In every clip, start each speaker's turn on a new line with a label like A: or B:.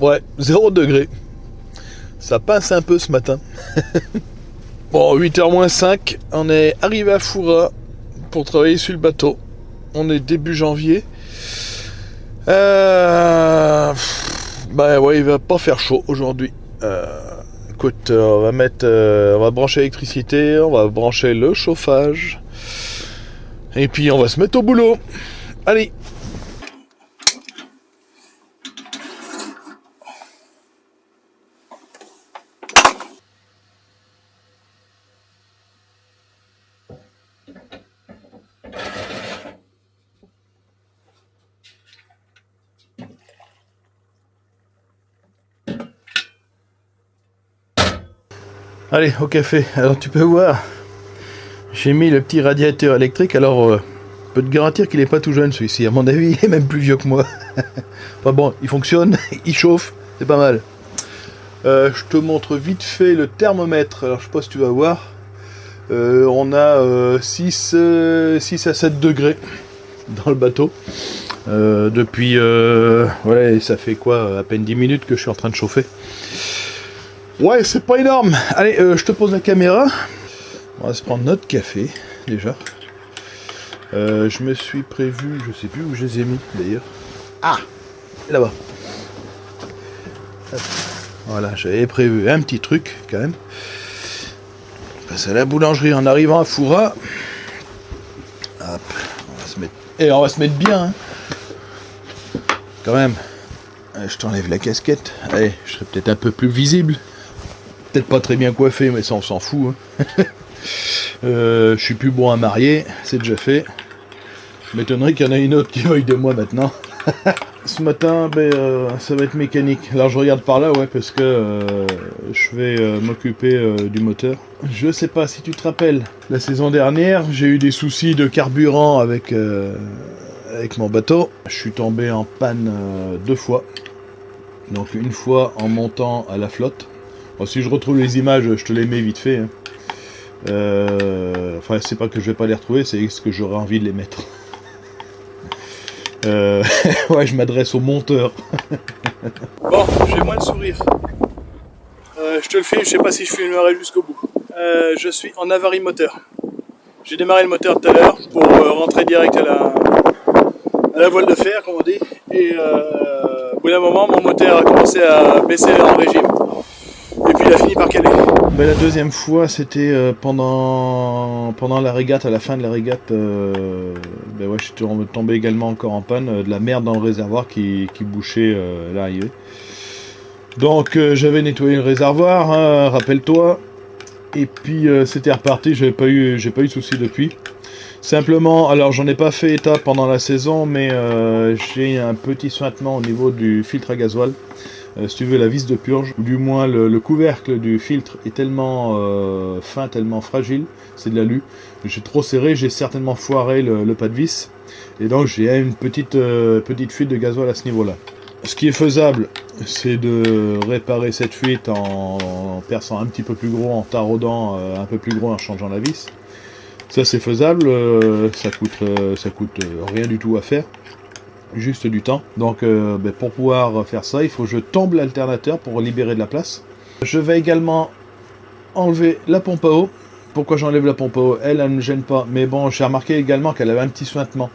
A: Ouais, 0 degré. Ça pince un peu ce matin. Bon, 8h moins 5, on est arrivé à Foura pour travailler sur le bateau. On est début janvier. Bah ouais, il va pas faire chaud aujourd'hui. Écoute, on va brancher l'électricité, on va brancher le chauffage. Et puis on va se mettre au boulot. Allez. Allez, au café. Alors tu peux voir, j'ai mis le petit radiateur électrique. Alors, je peux te garantir qu'il n'est pas tout jeune celui-ci. À mon avis, il est même plus vieux que moi. Enfin bon, il fonctionne, il chauffe, c'est pas mal. Je te montre vite fait le thermomètre. Alors je sais pas si tu vas voir. On a 6 à 7 degrés dans le bateau. Depuis, voilà, ça fait quoi, à peine 10 minutes que je suis en train de chauffer. Ouais, c'est pas énorme. Allez, je te pose la caméra. On va se prendre notre café, déjà. Je me suis prévu, je sais plus où je les ai mis, d'ailleurs. Ah, là-bas. Voilà, j'avais prévu un petit truc, quand même. On passe à la boulangerie en arrivant à Foura. Hop, on va se mettre... Et on va se mettre bien, hein. Quand même. Je t'enlève la casquette. Allez, je serai peut-être un peu plus visible. Peut-être pas très bien coiffé, mais ça on s'en fout. Hein. Je suis plus bon à marier, c'est déjà fait. Je m'étonnerais qu'il y en ait une autre qui veuille de moi maintenant. Ce matin, ça va être mécanique. Alors je regarde par là, ouais, parce que je vais m'occuper du moteur. Je sais pas si tu te rappelles, la saison dernière, j'ai eu des soucis de carburant avec mon bateau. Je suis tombé en panne 2 fois. Donc une fois en montant à la flotte. Bon, si je retrouve les images, je te les mets vite fait. Hein. Enfin, c'est pas que je vais pas les retrouver, c'est ce que j'aurais envie de les mettre. Ouais, je m'adresse au monteur. Bon, j'ai moins le sourire. Je te le filme, je sais pas si je filmerai jusqu'au bout. Je suis en avarie moteur. J'ai démarré le moteur tout à l'heure pour rentrer direct à la voile de fer, comme on dit. Et au bout d'un moment, mon moteur a commencé à baisser en régime. Et puis il a fini par caler. La deuxième fois, c'était pendant la régate, à la fin de la régate. Ouais, je suis tombé également encore en panne, de la merde dans le réservoir qui bouchait l'arrivée. Donc j'avais nettoyé le réservoir, hein, rappelle-toi. Et puis c'était reparti, j'ai pas eu de soucis depuis. Simplement, alors j'en ai pas fait état pendant la saison, mais j'ai un petit suintement au niveau du filtre à gasoil. Si tu veux, la vis de purge, ou du moins le couvercle du filtre est tellement fin, tellement fragile, c'est de l'alu. J'ai trop serré, j'ai certainement foiré le pas de vis, et donc j'ai une petite fuite de gasoil à ce niveau-là. Ce qui est faisable, c'est de réparer cette fuite en perçant un petit peu plus gros, en taraudant un peu plus gros en changeant la vis. Ça c'est faisable, ça coûte rien du tout à faire. Juste du temps. Donc pour pouvoir faire ça, il faut que je tombe l'alternateur pour libérer de la place. Je vais également enlever la pompe à eau. Pourquoi j'enlève la pompe à eau? Elle ne me gêne pas. Mais bon, j'ai remarqué également qu'elle avait un petit suintement.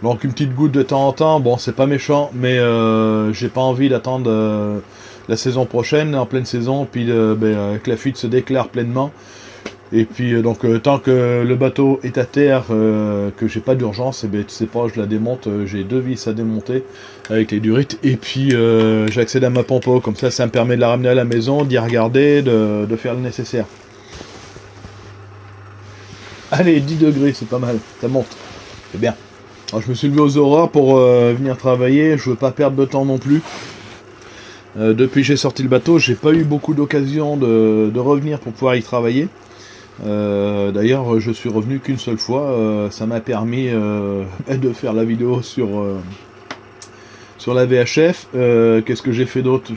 A: Donc une petite goutte de temps en temps, bon c'est pas méchant, mais j'ai pas envie d'attendre la saison prochaine, en pleine saison, puis que la fuite se déclare pleinement. Et puis donc tant que le bateau est à terre, que j'ai pas d'urgence, tu sais pas, je la démonte, j'ai 2 vis à démonter avec les durites, et puis j'accède à ma pompe à eau, comme ça me permet de la ramener à la maison, d'y regarder, de faire le nécessaire. Allez, 10 degrés, c'est pas mal, ça monte, c'est bien. Alors, je me suis levé aux aurores pour venir travailler, je veux pas perdre de temps non plus. Depuis que j'ai sorti le bateau, j'ai pas eu beaucoup d'occasion de revenir pour pouvoir y travailler. D'ailleurs, je suis revenu qu'une seule fois. Ça m'a permis de faire la vidéo sur la VHF. Qu'est-ce que j'ai fait d'autre?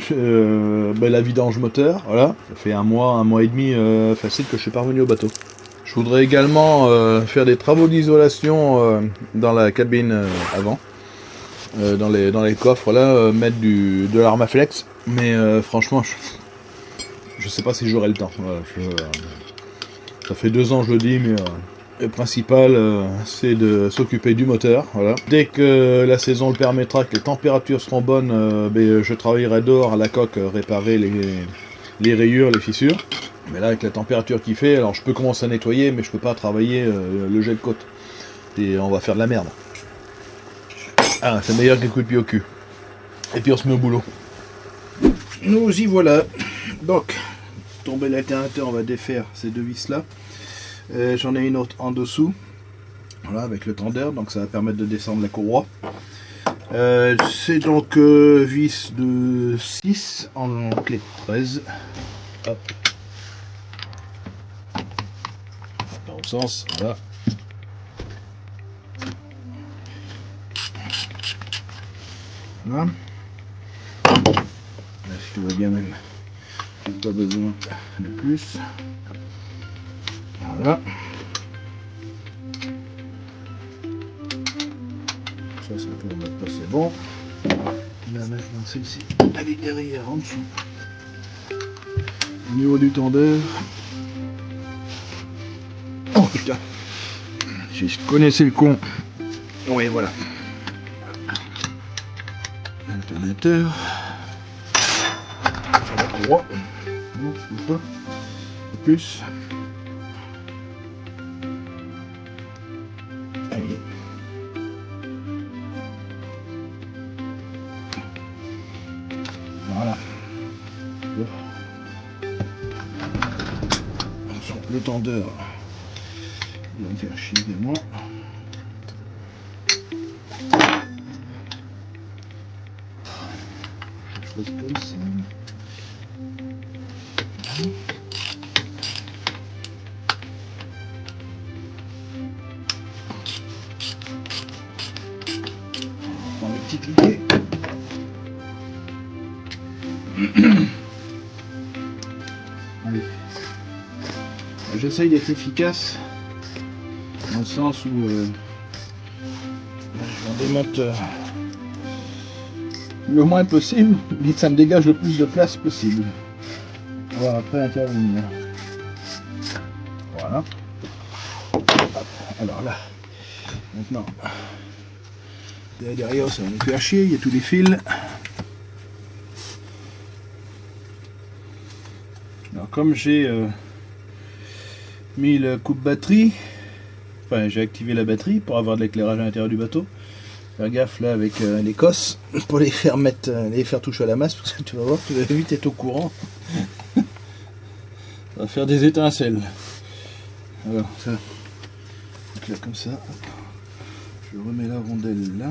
A: La vidange moteur. Voilà, ça fait un mois et demi facile que je suis pas revenu au bateau. Je voudrais également faire des travaux d'isolation dans la cabine avant, dans les coffres là, mettre de l'Armaflex. Mais franchement, je sais pas si j'aurai le temps. Voilà, ça fait 2 ans que je le dis, mais le principal c'est de s'occuper du moteur. Voilà. Dès que la saison le permettra, que les températures seront bonnes, je travaillerai dehors à la coque, réparer les rayures, les fissures. Mais là, avec la température qu'il fait, alors je peux commencer à nettoyer, mais je peux pas travailler le jet de côte. Et on va faire de la merde. Ah, c'est meilleur que les coups de pied au cul. Et puis on se met au boulot. Nous y voilà. Donc, tomber l'alternateur, on va défaire ces 2 vis là. J'en ai une autre en dessous. Voilà, avec le tendeur, donc ça va permettre de descendre la courroie. C'est donc vis de 6 en clé 13. Hop. Dans le sens, voilà. Voilà. Là, si tu vois bien même, j'ai pas besoin de plus. Voilà. Ça pour maintenant c'est bon. Là maintenant celle-ci, elle est derrière en dessous. Au niveau du tendeur. Oh putain. Si je connaissais le con. Oui voilà. Alternateur. Sur la courroie. Non, pas. Plus. Allez. Voilà. Le tendeur. Il va me faire chier de moi. Chose comme ça. Dans les petites idées. Allez. J'essaye d'être efficace dans le sens où je démonte le moins possible, mais ça me dégage le plus de place possible. On va après intervenir. Voilà. Hop. Alors là, maintenant, là derrière ça va me faire chier, il y a tous les fils. Alors comme j'ai mis le coupe-batterie, enfin j'ai activé la batterie pour avoir de l'éclairage à l'intérieur du bateau. Faire gaffe là avec les cosses pour les faire mettre, les faire toucher à la masse, parce que tu vas voir, tu vas vite être au courant. Ça va faire des étincelles. Alors ça, donc là comme ça, je remets la rondelle là,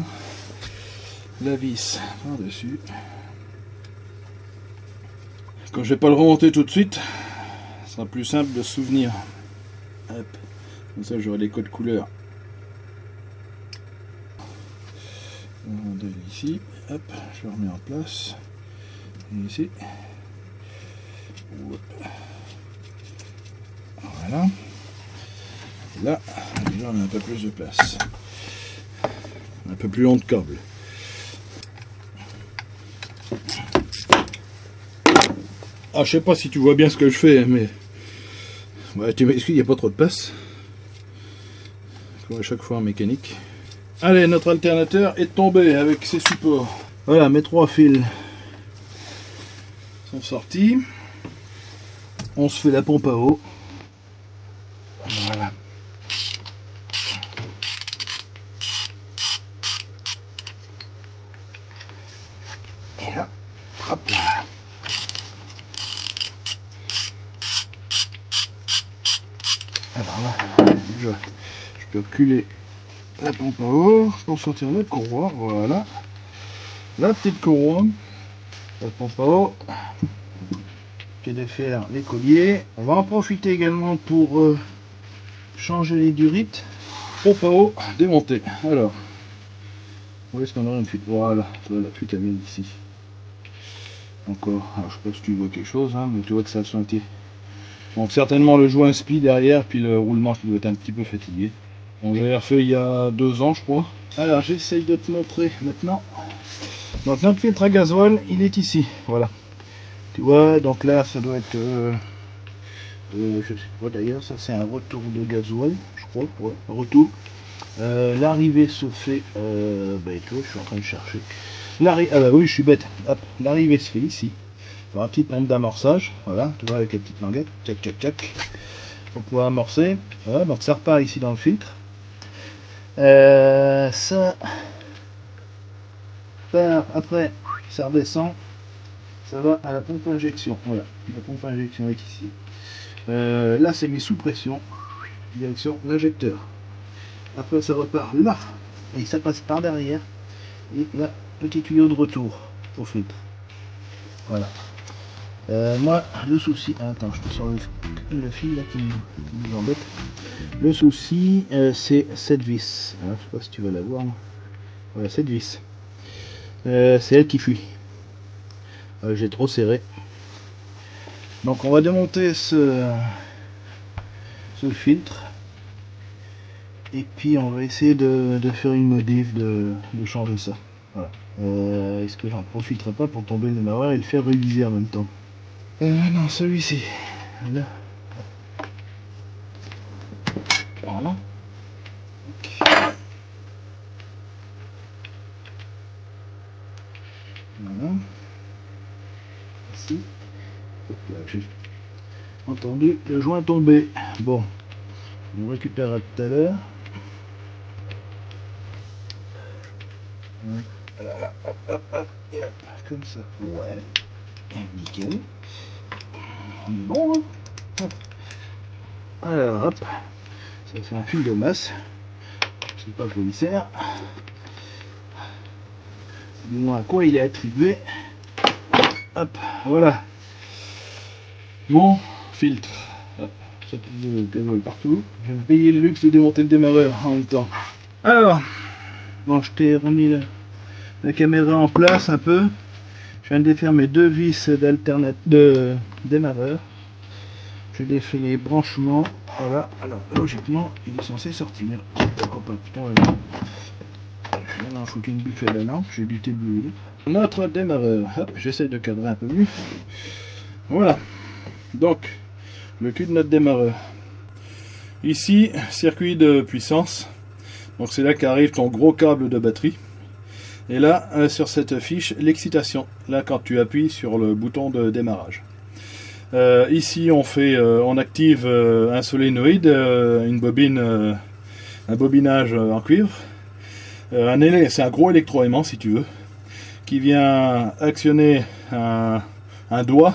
A: la vis par dessus. Quand je vais pas le remonter tout de suite, ce sera plus simple de se souvenir. Hop. Comme ça j'aurai les codes couleurs. La rondelle ici, hop, je le remets en place. Et ici. Voilà. Et là, déjà on a un peu plus de place. Un peu plus long de câble. Ah, je sais pas si tu vois bien ce que je fais, mais ouais, tu m'excuses, il n'y a pas trop de place. Comme à chaque fois en mécanique. Allez, notre alternateur est tombé avec ses supports. Voilà, mes 3 fils sont sortis. On se fait la pompe à eau. Voilà. Et là, hop là. Alors là, je peux reculer la pompe à eau pour sortir notre courroie. Voilà. La petite courroie. La pompe à eau. Puis de faire les colliers. On va en profiter également pour changer les durites. Pompe à eau démontée. Alors, où est-ce qu'on aura une fuite? Voilà, la fuite elle vient d'ici. Encore, alors je sais pas si tu vois quelque chose, hein, mais tu vois que ça a senti. Donc certainement le joint spi derrière, puis le roulement qui doit être un petit peu fatigué. Bon, j'avais refait il y a 2 ans je crois. Alors j'essaye de te montrer maintenant. Donc notre filtre à gasoil, il est ici, voilà.
B: Tu vois, donc là ça doit être je sais pas d'ailleurs, ça c'est un retour de gasoil, je crois, ouais, retour. L'arrivée se fait, tu vois, je suis en train de chercher. Ah bah oui, je suis bête. Hop, l'arrivée se fait ici. Par un petit pompe d'amorçage, voilà, tu vois, avec les petites languettes, tchac tchac tchac, pour pouvoir amorcer. Voilà, donc ça repart ici dans le filtre. Ça part, après, ça redescend, ça va à la pompe injection. Voilà, la pompe injection est ici. Là, c'est mis sous pression, direction l'injecteur. Après, ça repart là, et ça passe par derrière. Et là, petit tuyau de retour au filtre. Voilà. Moi, le souci... Attends, je te sors le fil là qui nous embête. Le souci, c'est cette vis. Alors, je sais pas si tu vas la voir. Voilà, cette vis. C'est elle qui fuit. J'ai trop serré. Donc, on va démonter ce filtre. Et puis, on va essayer de faire une modif, de changer ça. Voilà. Est-ce que j'en profiterai pas pour tomber le démarreur et le faire réviser en même temps? Non, celui-ci. Là. Voilà. Voilà. Ici. Là, j'ai entendu le joint tomber. Bon. On récupérera tout à l'heure. Voilà. Hop, hop, hop. Et hop. Comme ça. Ouais. Nickel. Bon. Hein. Alors, hop. Ça fait un fil de masse. Je sais pas quoi il sert. Du moins à quoi il est attribué. Hop, voilà. Mon filtre. Hop, ça peut le gasoil partout. Je vais me payer le luxe de démonter le démarreur en même temps. Alors, bon, je t'ai remis la caméra en place un peu. Je viens de défaire mes deux vis de démarreur. Je défais les branchements. Voilà. Alors, logiquement, il est censé sortir. Oh, putain, non, il faut qu'une buffet à la lampe, j'ai du thé bleu. Notre démarreur, hop, j'essaie de cadrer un peu mieux. Voilà, donc le cul de notre démarreur. Ici, circuit de puissance, donc c'est là qu'arrive ton gros câble de batterie. Et là, sur cette fiche, l'excitation, là quand tu appuies sur le bouton de démarrage. Ici, on active un solénoïde, une bobine, un bobinage en cuivre. C'est un gros électroaimant si tu veux, qui vient actionner un doigt,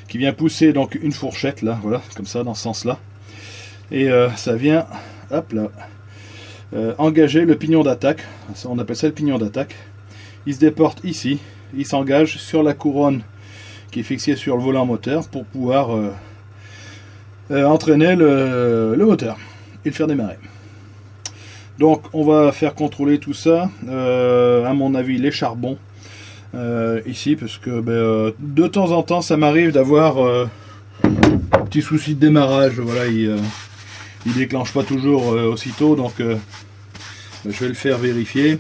B: qui vient pousser donc une fourchette là, voilà, comme ça dans ce sens là, et ça vient, hop là, engager le pignon d'attaque. On appelle ça le pignon d'attaque. Il se déporte ici, il s'engage sur la couronne qui est fixée sur le volant moteur pour pouvoir entraîner le moteur et le faire démarrer. Donc on va faire contrôler tout ça, à mon avis les charbons ici, parce que de temps en temps ça m'arrive d'avoir un petit souci de démarrage, voilà, il déclenche pas toujours aussitôt, donc je vais le faire vérifier.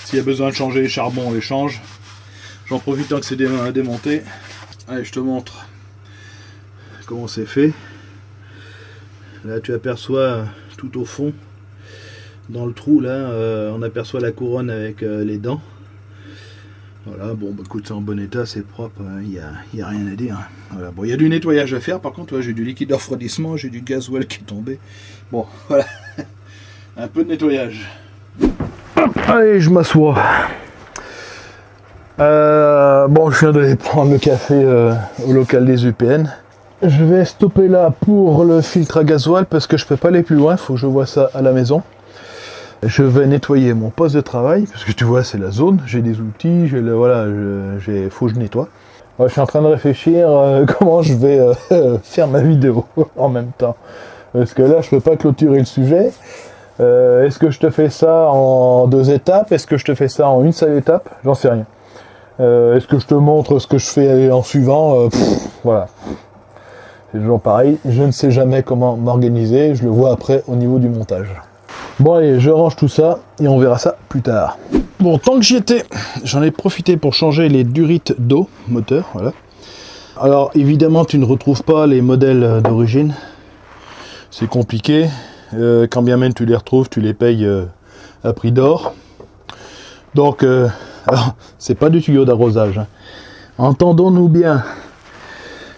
B: S'il y a besoin de changer les charbons, on les change. J'en profite tant que c'est démonté. Allez, je te montre comment c'est fait. Là tu aperçois tout au fond, dans le trou là, on aperçoit la couronne avec les dents. Voilà, bon bah écoute, c'est en bon état, c'est propre, il y a rien à dire. Voilà, bon, il y a du nettoyage à faire, par contre, j'ai du liquide de refroidissement, j'ai du gasoil qui est tombé. Bon, voilà, un peu de nettoyage. Hop, allez, je m'assois. Bon, je viens d'aller prendre le café au local des UPN. Je vais stopper là pour le filtre à gasoil parce que je peux pas aller plus loin, il faut que je vois ça à la maison. Je vais nettoyer mon poste de travail, parce que tu vois c'est la zone, j'ai des outils, faut que je nettoie. Je suis en train de réfléchir comment je vais faire ma vidéo en même temps. Parce que là je peux pas clôturer le sujet. Est-ce que je te fais ça en 2 étapes? Est-ce que je te fais ça en une seule étape? J'en sais rien. Est-ce que je te montre ce que je fais en suivant? Voilà. C'est toujours pareil, je ne sais jamais comment m'organiser, je le vois après au niveau du montage. Bon allez, je range tout ça et on verra ça plus tard. Bon, tant que j'y étais, j'en ai profité pour changer les durites d'eau moteur, voilà.
A: Alors évidemment tu ne retrouves pas les modèles d'origine, c'est compliqué, quand bien même tu les retrouves, tu les payes à prix d'or. Donc c'est pas du tuyau d'arrosage, hein. Entendons-nous bien,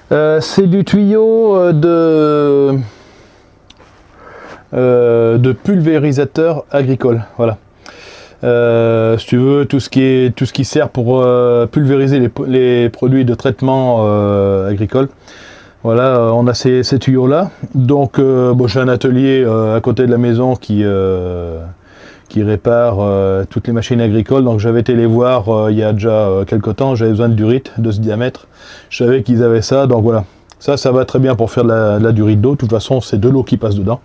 A: c'est du tuyau de pulvérisateur agricole, voilà. Si tu veux, tout ce qui sert pour pulvériser les produits de traitement agricole. Voilà, on a ces tuyaux là. Donc bon, j'ai un atelier à côté de la maison qui répare toutes les machines agricoles. Donc j'avais été les voir il y a déjà quelques temps. J'avais besoin de durite de ce diamètre. Je savais qu'ils avaient ça, donc voilà. Ça va très bien pour faire de la durite d'eau. De toute façon, c'est de l'eau qui passe dedans.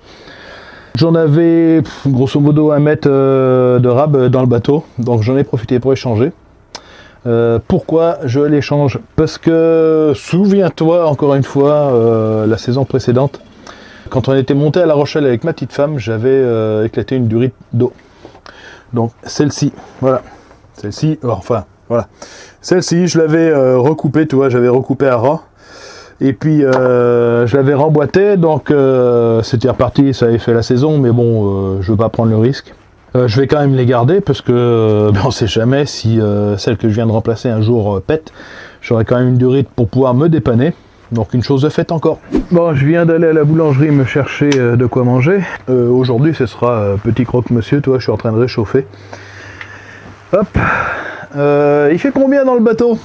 A: J'en avais grosso modo 1 mètre de rab dans le bateau, donc j'en ai profité pour échanger. Pourquoi je l'échange? Parce que, souviens-toi encore une fois, la saison précédente, quand on était monté à La Rochelle avec ma petite femme, j'avais éclaté une durite d'eau. Donc celle-ci, voilà. Celle-ci, enfin, voilà. Celle-ci, je l'avais recoupée, tu vois, j'avais recoupé à ras. Et puis je l'avais remboîté, donc c'était reparti, ça avait fait la saison, mais bon, je veux pas prendre le risque. Je vais quand même les garder parce que on sait jamais si celle que je viens de remplacer un jour pète. J'aurai quand même une durite pour pouvoir me dépanner. Donc une chose de faite encore. Bon, je viens d'aller à la boulangerie me chercher de quoi manger. Aujourd'hui ce sera petit croque-monsieur, tu vois, je suis en train de réchauffer. Hop. Il fait combien dans le bateau?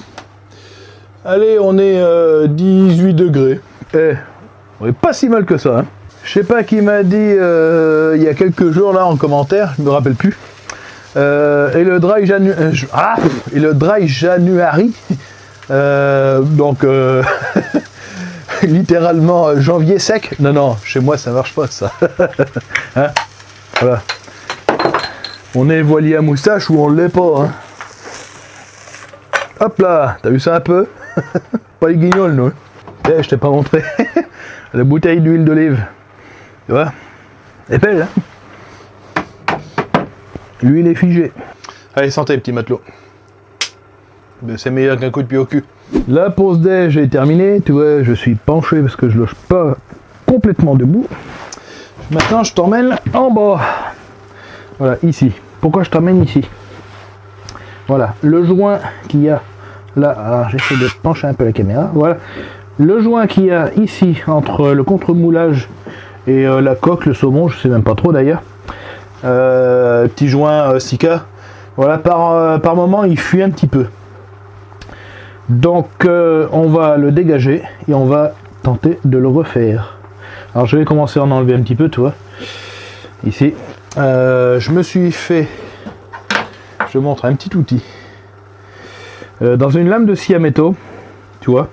A: Allez, on est 18 degrés. On est pas si mal que ça, hein. Je sais pas qui m'a dit il y a quelques jours là en commentaire, je me rappelle plus. Et le dry January. Donc littéralement janvier sec. Non, chez moi ça marche pas ça. Hein, voilà. On est voilier à moustache ou on l'est pas, hein. Hop là, t'as vu ça un peu? Pas les guignols, nous. Je t'ai pas montré. La bouteille d'huile d'olive. Tu vois? Elle est belle, hein? L'huile est figée. Allez, santé, petit matelot. C'est meilleur qu'un coup de pied au cul. La pause déj est terminée. Tu vois, je suis penché parce que je loge pas complètement debout. Maintenant, je t'emmène en bas. Voilà, ici. Pourquoi je t'emmène ici? Voilà, le joint qu'il y a là, alors j'essaie de pencher un peu la caméra, voilà, le joint qu'il y a ici entre le contre-moulage et la coque, le saumon, je sais même pas trop d'ailleurs, petit joint Sika, voilà, par moment il fuit un petit peu, donc on va le dégager et on va tenter de le refaire. Alors je vais commencer à en enlever un petit peu, tu vois, ici, je me suis fait, je te montre un petit outil. Dans une lame de scie à métaux, tu vois,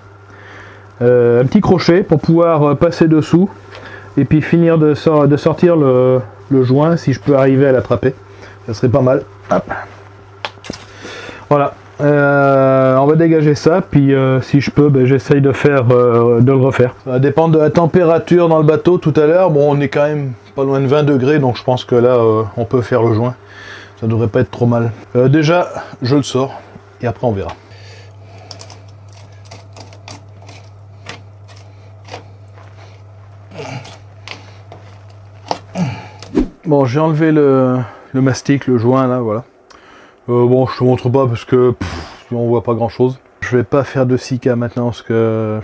A: un petit crochet pour pouvoir passer dessous et puis finir de sortir le joint si je peux arriver à l'attraper. Ça serait pas mal. Hop. Voilà. On va dégager ça, puis si je peux, j'essaye de le refaire. Ça va dépendre de la température dans le bateau tout à l'heure. Bon, on est quand même pas loin de 20 degrés, donc je pense que là, on peut faire le joint. Ça devrait pas être trop mal. Déjà, je le sors, et après on verra. Bon, j'ai enlevé le mastic, le joint là, voilà. Bon, je te montre pas parce que on voit pas grand chose. Je vais pas faire de Sika maintenant parce que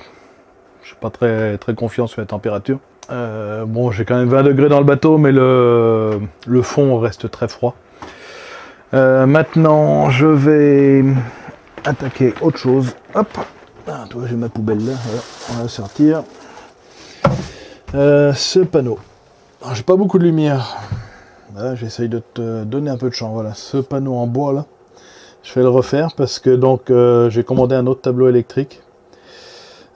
A: je suis pas très confiant sur la température. Bon, j'ai quand même 20 degrés dans le bateau, mais le fond reste très froid. Maintenant, je vais attaquer autre chose. Hop, ah, toi, j'ai ma poubelle là. Voilà. On va sortir ce panneau. J'ai pas beaucoup de lumière. J'essaye de te donner un peu de champ. Voilà, ce panneau en bois là, je vais le refaire parce que donc j'ai commandé un autre tableau électrique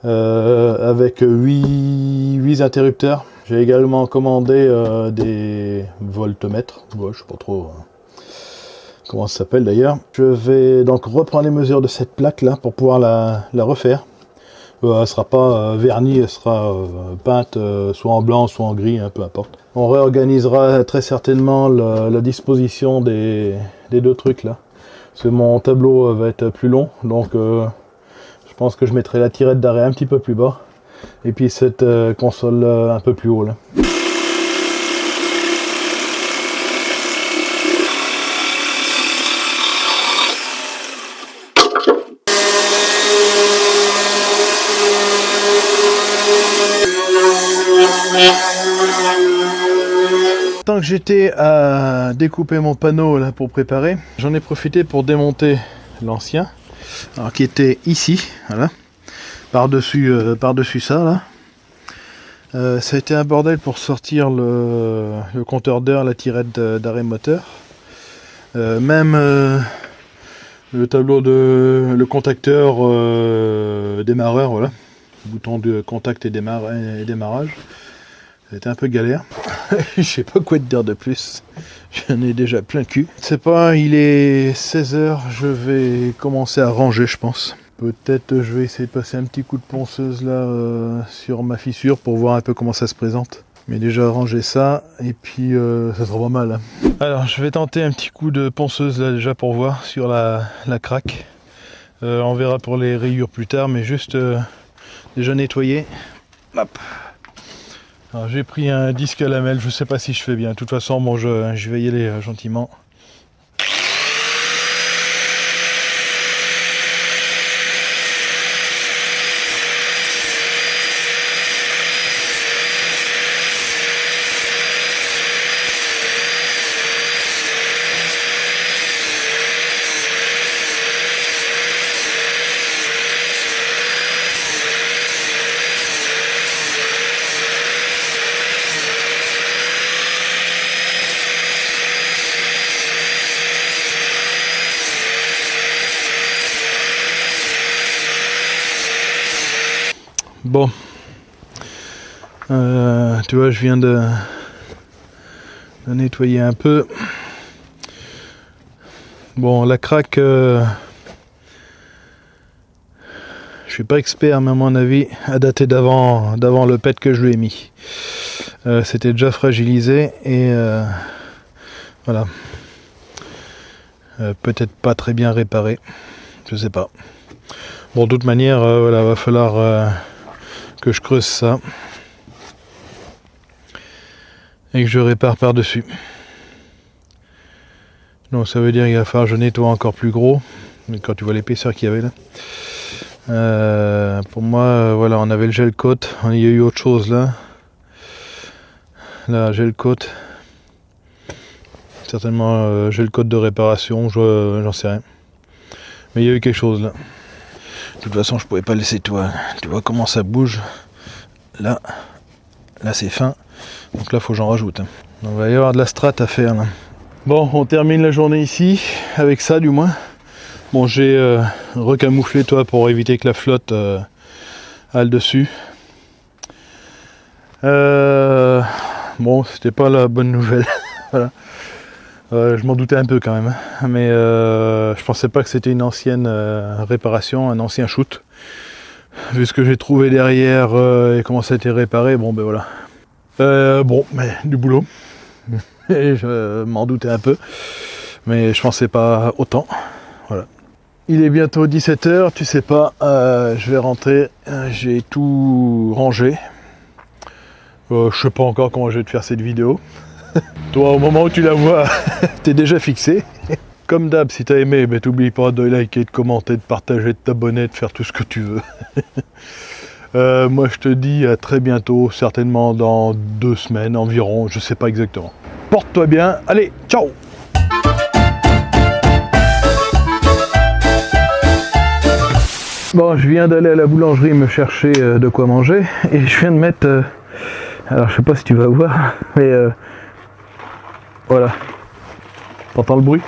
A: avec 8 interrupteurs. J'ai également commandé des voltmètres. Ouais, je sais pas trop comment ça s'appelle d'ailleurs. Je vais donc reprendre les mesures de cette plaque là pour pouvoir la refaire. Elle sera pas vernie, elle sera peinte soit en blanc, soit en gris, hein, peu importe. On réorganisera très certainement la disposition des deux trucs là. Parce que mon tableau va être plus long, donc Je pense que je mettrai la tirette d'arrêt un petit peu plus bas. Et puis cette console un peu plus haut là. Tant que j'étais à découper mon panneau là pour préparer, j'en ai profité pour démonter l'ancien, alors qui était ici, voilà, par-dessus ça là. Ça a été un bordel pour sortir le compteur d'heure, la tirette d'arrêt moteur, même le tableau le contacteur démarreur, voilà, bouton de contact et démarrage. C'était un peu galère. Je sais pas quoi te dire de plus. J'en ai déjà plein le cul. C'est pas, il est 16h, je vais commencer à ranger, je pense. Peut-être je vais essayer de passer un petit coup de ponceuse là sur ma fissure pour voir un peu comment ça se présente. Mais déjà ranger ça et puis ça sera pas mal. Hein. Alors je vais tenter un petit coup de ponceuse là déjà pour voir sur la craque. On verra pour les rayures plus tard, mais juste déjà nettoyer. Hop. Alors j'ai pris un disque à lamelles, je sais pas si je fais bien. De toute façon, bon, je vais y aller gentiment. Bon, tu vois, je viens de nettoyer un peu. Bon, la craque, je suis pas expert, mais à mon avis, a daté d'avant le pet que je lui ai mis. C'était déjà fragilisé et voilà. Peut-être pas très bien réparé, je sais pas. Bon, de toute manière, voilà, va falloir que je creuse ça et que je répare par-dessus. Donc ça veut dire qu'il va falloir que je nettoie encore plus gros. Mais quand tu vois l'épaisseur qu'il y avait là. Pour moi, voilà, on avait le gel coat, il y a eu autre chose là. Là, gel coat. Certainement gel coat de réparation, j'en sais rien. Mais il y a eu quelque chose là. De toute façon, je pouvais pas laisser toi. Tu vois comment ça bouge. Là c'est fin. Donc là, faut que j'en rajoute. On va y avoir de la strat à faire là. Bon, on termine la journée ici, avec ça du moins. Bon, j'ai recamouflé toi pour éviter que la flotte aille dessus. Bon, c'était pas la bonne nouvelle. Voilà. Je m'en doutais un peu quand même, mais je pensais pas que c'était une ancienne réparation, un ancien shoot. Vu ce que j'ai trouvé derrière et comment ça a été réparé, bon ben voilà. Bon, mais du boulot. Et je m'en doutais un peu, mais je pensais pas autant. Voilà. Il est bientôt 17h, tu sais pas, je vais rentrer, j'ai tout rangé. Je sais pas encore comment je vais te faire cette vidéo. Toi, au moment où tu la vois, t'es déjà fixé. Comme d'hab, si t'as aimé, ben, t'oublies pas de liker, de commenter, de partager, de t'abonner, de faire tout ce que tu veux. Moi, je te dis à très bientôt, certainement dans 2 semaines environ, je sais pas exactement. Porte-toi bien, allez, ciao! Bon, je viens d'aller à la boulangerie me chercher de quoi manger et je viens de mettre... alors, je sais pas si tu vas voir, mais... voilà. T'entends le bruit?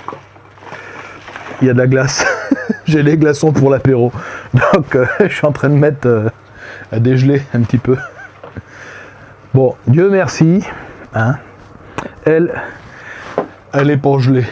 A: Il y a de la glace. J'ai les glaçons pour l'apéro. Donc je suis en train de mettre à dégeler un petit peu. Bon, Dieu merci. Hein, elle est pour geler.